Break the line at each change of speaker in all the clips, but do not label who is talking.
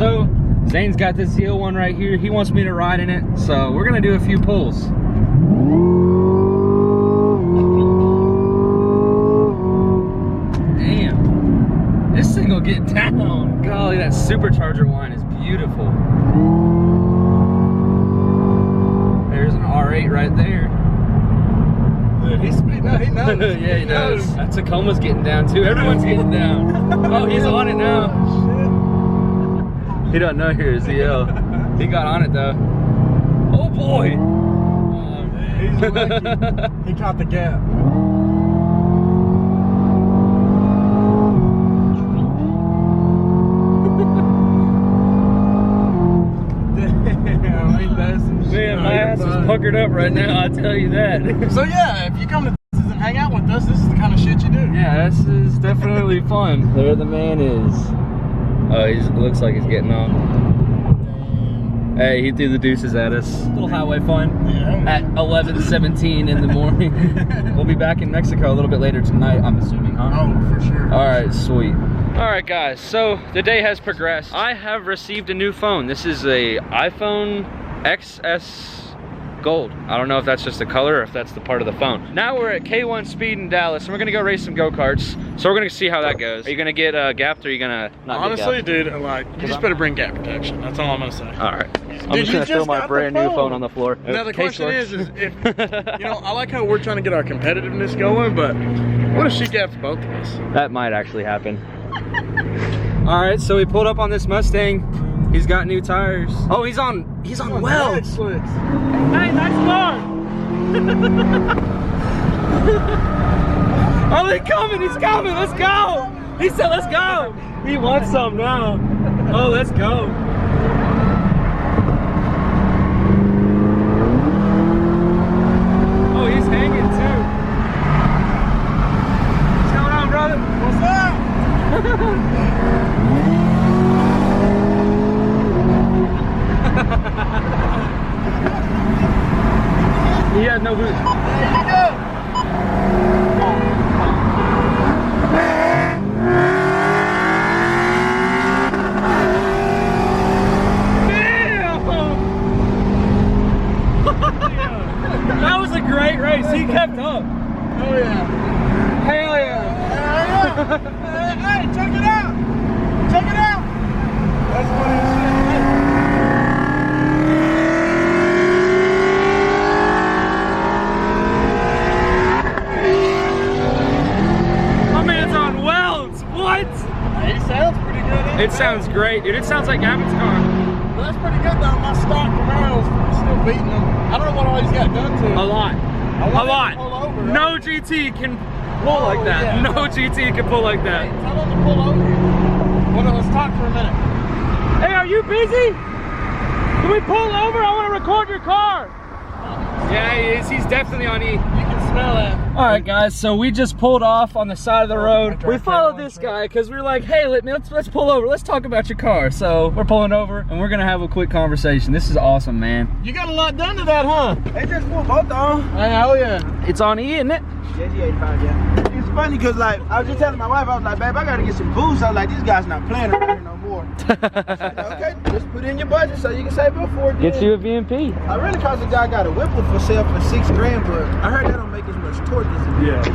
So Zane's got this ZL1 right here. He wants me to ride in it, so we're gonna do a few pulls. Damn, this thing will get down. Golly, that supercharger whine is beautiful. There's an R8 right there.
He's speeding out, he knows.
Yeah, he knows. That Tacoma's getting down too. Everyone's getting down. Oh, he's on it now. He doesn't know here is ZL. He got on it though. Oh boy.
He's lucky. He caught the gap. Damn, ain't that some shit?
Man, my ass is puckered up right now, I'll tell you that.
So yeah, if you come to Texas and hang out with us, this is the kind of shit you do.
Yeah, this is definitely fun. There the man is. Oh, he looks like he's getting on. Hey, he threw the deuces at us. Little highway fun at 11:17 in the morning. We'll be back in Mexico a little bit later tonight, I'm assuming, huh?
Oh, for sure.
All right, sweet. All right, guys, so the day has progressed. I have received a new phone. This is a iPhone XS Gold. I don't know if that's just the color or if that's the part of the phone. Now we're at K1 Speed in Dallas, and we're gonna go race some go-karts. So we're gonna see how that goes. Are you gonna get gapped, or are you gonna not
Honestly,
get gapped?
dude, like, you just better bring gap protection. That's all I'm gonna say.
All right. I'm
Dude,
just gonna throw my
got
brand
the
new phone on the floor.
Now the
Case
question
works.
is if, you know, I like how we're trying to get our competitiveness going, but what if she gaps both of us?
That might actually happen. All right, so we pulled up on this Mustang. He's got new tires. Oh, he's on welds.
Slicks.
Hey, nice car. Oh, they're coming, he's coming, let's go. He said, let's go. He wants some now. Oh, let's go. Oh, he's hanging too. What's going on, brother?
What's up?
He had no boots.
There you go.
That was a great race. He kept up.
Oh yeah.
Hell yeah.
Hey, check it out. Check it out. That's funny as shit.
My man's on welds. What?
It sounds pretty good.
It sounds great, dude. It sounds like Gavin's car.
Well, that's pretty good though. My stock Camaro's still beating them. I don't know what all he's got done to him.
A lot.
I
A
want him to
lot.
pull over, right?
No GT can pull like that.
yeah.
No GT can pull like that.
Hey, tell him to pull over. Well, no, let's talk for a minute.
Hey, are you busy? Can we pull over? I want to record your car. Yeah, he is. He's definitely on E.
You can smell that.
All right, guys. So we just pulled off on the side of the road. We followed this guy because we were like, "Hey, let's pull over. Let's talk about your car." So we're pulling over and we're gonna have a quick conversation. This is awesome, man.
You got a lot done to that, huh?
They just put both on.
Oh yeah.
It's on E, isn't it?
Yeah, E85, yeah. It's funny because, like, I was just telling my wife, I was like, babe, I got to get some booze. I was like, these guys not playing around here no more. I said, okay, just put in your budget so you can save up for it.
Get you a VMP.
I really cause a guy got a Whipple for sale for $6 grand, but I heard that don't make as much torque as a VMP.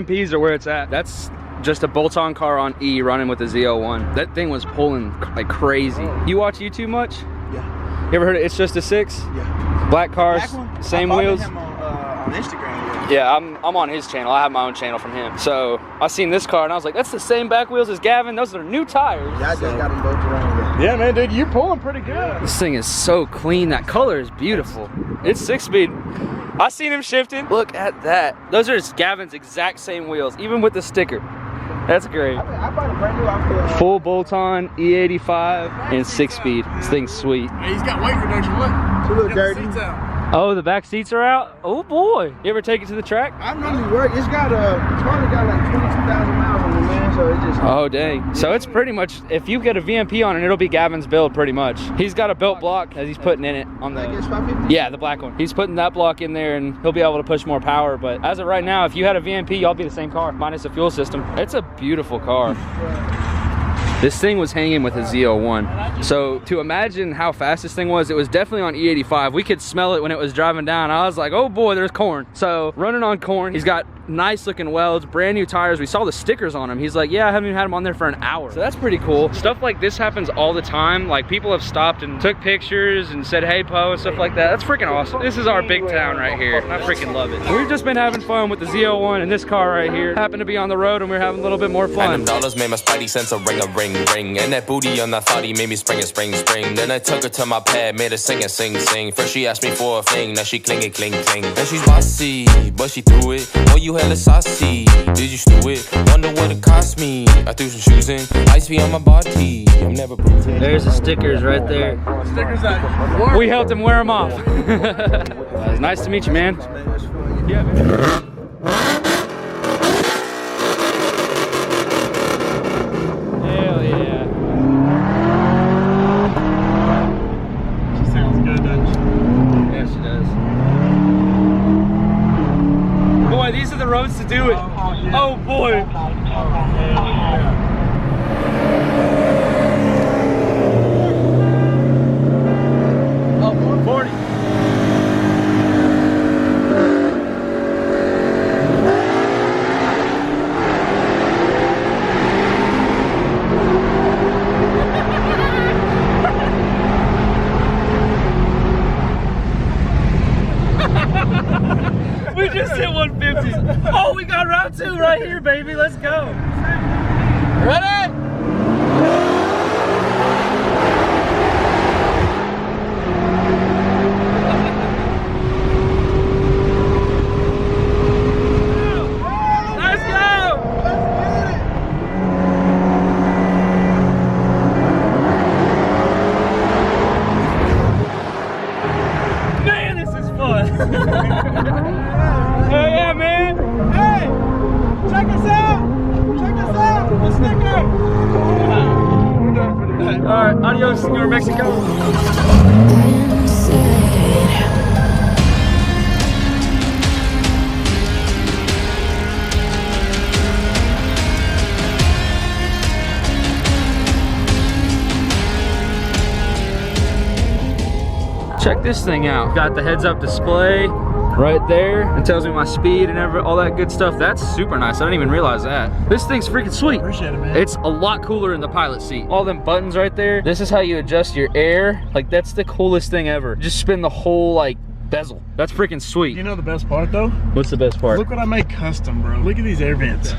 VMPs are where it's at. That's just a bolt-on car on E running with the ZL1. That thing was pulling like crazy. You watch YouTube much?
Yeah.
You ever heard of It's Just a Six?
Yeah.
Black cars, same wheels.
I followed him on Instagram.
Yeah, I'm on his channel. I have my own channel from him. So I seen this car and I was like, that's the same back wheels as Gavin. Those are new tires.
Yeah, I just got them both around.
Yeah, man, dude, you're pulling pretty good.
This thing is so clean. That color is beautiful. It's 6-speed. I seen him shifting. Look at that. Those are Gavin's exact same wheels, even with the sticker. That's great.
I bought a brand new outfit.
Full bolt-on E85 and 6-speed. This thing's sweet.
Hey, he's got weight reduction. Look.
It's a little
Got the
dirty.
seats out.
Oh, the back seats are out? Oh boy. You ever take it to the track?
I normally work. It's only got like 22,000 miles on the man, so it just.
Oh dang. So it's pretty much, if you get a VMP on it, it'll be Gavin's build pretty much. He's got a belt block that he's putting in it on
I guess 550.
yeah, the black one. He's putting that block in there and he'll be able to push more power. But as of right now, if you had a VMP, y'all be the same car, minus the fuel system. It's a beautiful car. This thing was hanging with a ZL1. So to imagine how fast this thing was, it was definitely on E85. We could smell it when it was driving down. I was like, oh boy, there's corn. So running on corn. He's got nice looking welds, brand new tires. We saw the stickers on him. He's like, yeah, I haven't even had him on there for an hour. So that's pretty cool. Stuff like this happens all the time. Like people have stopped and took pictures and said, hey, Po, and stuff like that. That's freaking awesome. This is our big town right here. I freaking love it. We've just been having fun with the ZL1 and this car right here. Happened to be on the road and we're having a little bit more fun.
And them dollars made my spidey sense a ring, ring. And that booty on that thotty made me spring. Then I took her to my pad, made her sing. First she asked me for a thing, now she cling. And she's bossy, but she threw it. Oh, you hella saucy. Did you stew it? Wonder what it cost me. I threw some shoes in, ice be on my body. I'm never pretend.
There's the stickers right there.
Stickers that
We helped him wear them off. It's nice to meet you, man. Yeah, man. Hell yeah.
She sounds good, doesn't she?
Yeah, she does. Boy, these are the roads to do it. Oh boy. Oh, 40. We just hit 150. Oh, we got round 2 right here, baby. Let's go. Ready? Let's go. Man, this is fun. Hell yeah, man!
Hey! Check us out! Check us out! The sticker! We're done for the night.
Alright, adios, Senor Mexico. Check this thing out. Got the heads-up display right there. It tells me my speed and all that good stuff. That's super nice. I didn't even realize that. This thing's freaking sweet.
Appreciate it, man.
It's a lot cooler in the pilot seat. All them buttons right there. This is how you adjust your air. Like, that's the coolest thing ever. Just spin the whole, like, bezel. That's freaking sweet.
You know the best part, though?
What's the best part?
Look what I made custom, bro. Look at these air vents.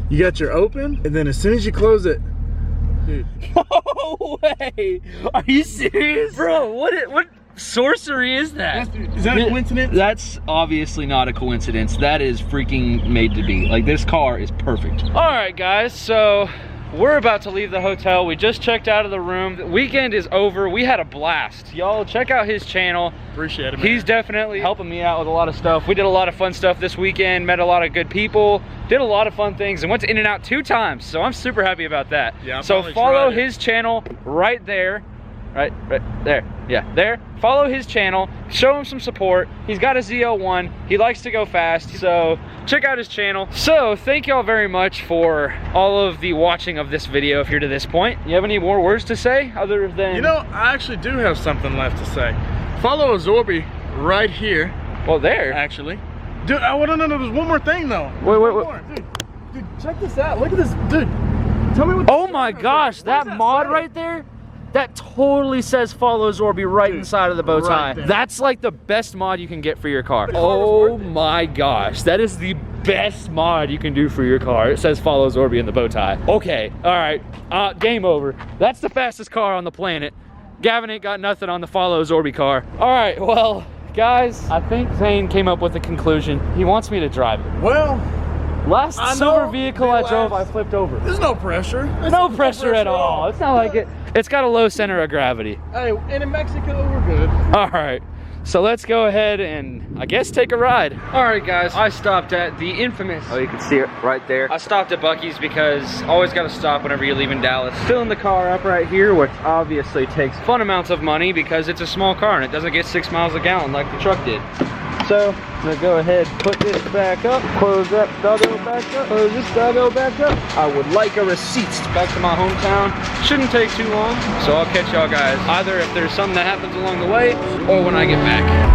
You got your open, and then as soon as you close it, dude.
No way! Are you serious? Bro, what sorcery is that?
Is that a coincidence?
That's obviously not a coincidence. That is freaking made to be. Like, this car is perfect. All right, guys, so we're about to leave the hotel. We just checked out of the room. The weekend is over. We had a blast. Y'all check out his channel.
Appreciate it, man.
He's definitely helping me out with a lot of stuff. We did a lot of fun stuff this weekend, met a lot of good people, did a lot of fun things, and went to In-N-Out 2 times. So I'm super happy about that.
Yeah,
so follow his channel right there. Right there, yeah, there. Follow his channel, show him some support. He's got a ZL1, he likes to go fast, so check out his channel. So thank y'all very much for all of the watching of this video if you're to this point. You have any more words to say other than?
You know, I actually do have something left to say. Follow Azorbi right here.
Well, there.
Actually. Dude, I want to know, there's one more thing though.
Wait.
Dude, check this out. Look at this, dude. Tell me what.
Oh my gosh, that mod right there? That totally says follow Zorby right inside of the bow tie.
Right.
That's like the best mod you can get for your car. Oh my gosh, that is the best mod you can do for your car. It says follow Zorby in the bow tie. Okay, all right, game over. That's the fastest car on the planet. Gavin ain't got nothing on the follow Zorby car. All right, well, guys, I think Zane came up with a conclusion. He wants me to drive it.
Well,
last silver vehicle I drove, I flipped over.
There's no pressure.
No pressure at all. It's not like it. It's got a low center of gravity.
Hey, and in Mexico, we're good.
All right, so let's go ahead and I guess take a ride. All right, guys, I stopped at the infamous. Oh, you can see it right there. I stopped at Buc-ee's because always got to stop whenever you're leaving Dallas. Filling the car up right here, which obviously takes fun amounts of money because it's a small car and it doesn't get 6 miles a gallon like the truck did. So I'm gonna go ahead, put this back up, close that doggo back up, close this doggo back up. I would like a receipt. Back to my hometown. Shouldn't take too long. So I'll catch y'all guys either if there's something that happens along the way or when I get back.